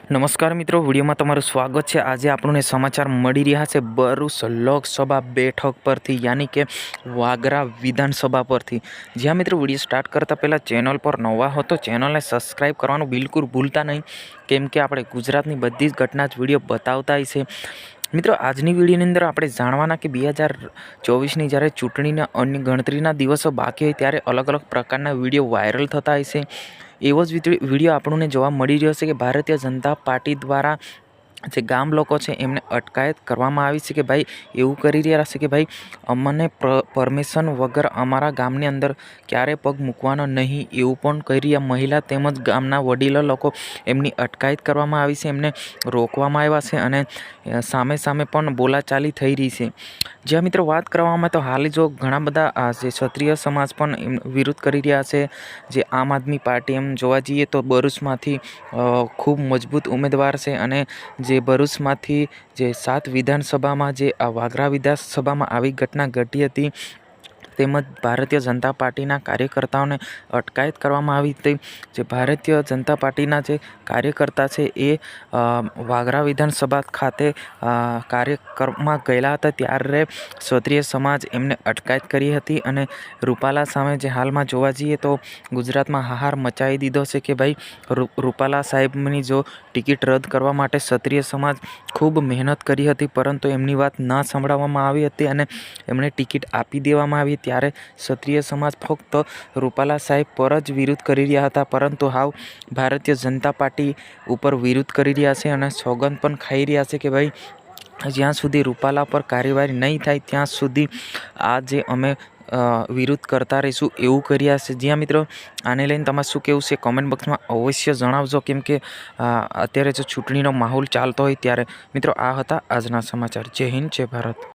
નમસ્કાર મિત્રો, વિડીયોમાં તમારું સ્વાગત છે। આજે આપણને સમાચાર મળી રહ્યા છે ભરૂચ લોકસભા બેઠક પરથી, યાની કે વાગરા વિધાનસભા પરથી। જ્યાં મિત્રો વિડીયો સ્ટાર્ટ કરતાં પહેલાં ચેનલ પર નવા હો તો ચેનલને સબસ્ક્રાઈબ કરવાનું બિલકુલ ભૂલતા નહીં, કેમ કે આપણે ગુજરાતની બધી જ ઘટના જ વિડીયો બતાવતા છે। મિત્રો, આજની વિડીયોની અંદર આપણે જાણવાના કે 2024ની જ્યારે ચૂંટણીના અન્ય ગણતરીના દિવસો બાકી હોય ત્યારે અલગ અલગ પ્રકારના વિડીયો વાયરલ થતા હોય છે। એવો જ વિડીયો આપણને જોવા મળી રહ્યો છે કે ભારતીય જનતા પાર્ટી દ્વારા જે ગામ લોકો છે એમને અટકાયત કરવામાં આવી છે કે ભાઈ એવું કરી રહ્યા છે કે ભાઈ અમને પરમિશન વગર અમારા ગામની અંદર ક્યારે પગ મૂકવાનો નહીં, એવું પણ કહી રહ્યા મહિલા તેમજ ગામના વડીલો લોકો એમની અટકાયત કરવામાં આવી છે, એમને રોકવામાં આવ્યા છે અને સામે સામે પણ બોલાચાલી થઈ રહી છે। જ્યાં મિત્રો વાત કરવામાં તો હાલ જો ઘણા બધા જે ક્ષત્રિય સમાજ પણ વિરોધ કરી રહ્યા છે। જે આમ આદમી પાર્ટી એમ જોવા જઈએ તો ભરૂચમાંથી ખૂબ મજબૂત ઉમેદવાર છે અને જે ભરૂચમાંથી જે 7 વિધાનસભામાં જે આ વાગરા વિધાનસભામાં આવી ઘટના ઘટી હતી, તેમજ ભારતીય જનતા પાર્ટીના કાર્યકર્તાઓને અટકાયત કરવામાં આવી હતી। જે ભારતીય જનતા પાર્ટીના જે કાર્યકર્તા છે એ વાગરા વિધાનસભા ખાતે કાર્યક્રમમાં ગયેલા હતા, ત્યારે ક્ષત્રિય સમાજ એમને અટકાયત કરી હતી અને રૂપાલા સામે જે હાલમાં જોવા જઈએ તો ગુજરાતમાં હાહાર મચાવી દીધો છે કે ભાઈ રૂપાલા સાહેબની જો ટિકિટ રદ કરવા માટે ક્ષત્રિય સમાજ ખૂબ મહેનત કરી હતી, પરંતુ એમની વાત ના સંભળાવવામાં આવી હતી અને એમણે ટિકિટ આપી દેવામાં આવી। ત્યારે ક્ષત્રિય સમાજ ફક્ત રૂપાલા સાહેબ પર જ વિરોધ કરી રહ્યા હતા, પરંતુ હાવ ભારતીય જનતા પાર્ટી ઉપર વિરોધ કરી રહ્યા છે અને સોગંદ પણ ખાઈ રહ્યા છે કે ભાઈ જ્યાં સુધી રૂપાલા પર કાર્યવાહી નહીં થાય ત્યાં સુધી આ જે અમે વિરોધ કરતા રહીશું, એવું કર્યા છે। જ્યાં મિત્રો આને લઈને તમારે શું કહેવું છે કોમેન્ટ બોક્સમાં અવશ્ય જણાવજો, કેમ કે અત્યારે જો ચૂંટણીનો માહોલ ચાલતો હોય ત્યારે। મિત્રો, આ હતા આજના સમાચાર। જય હિન્દ, જય ભારત।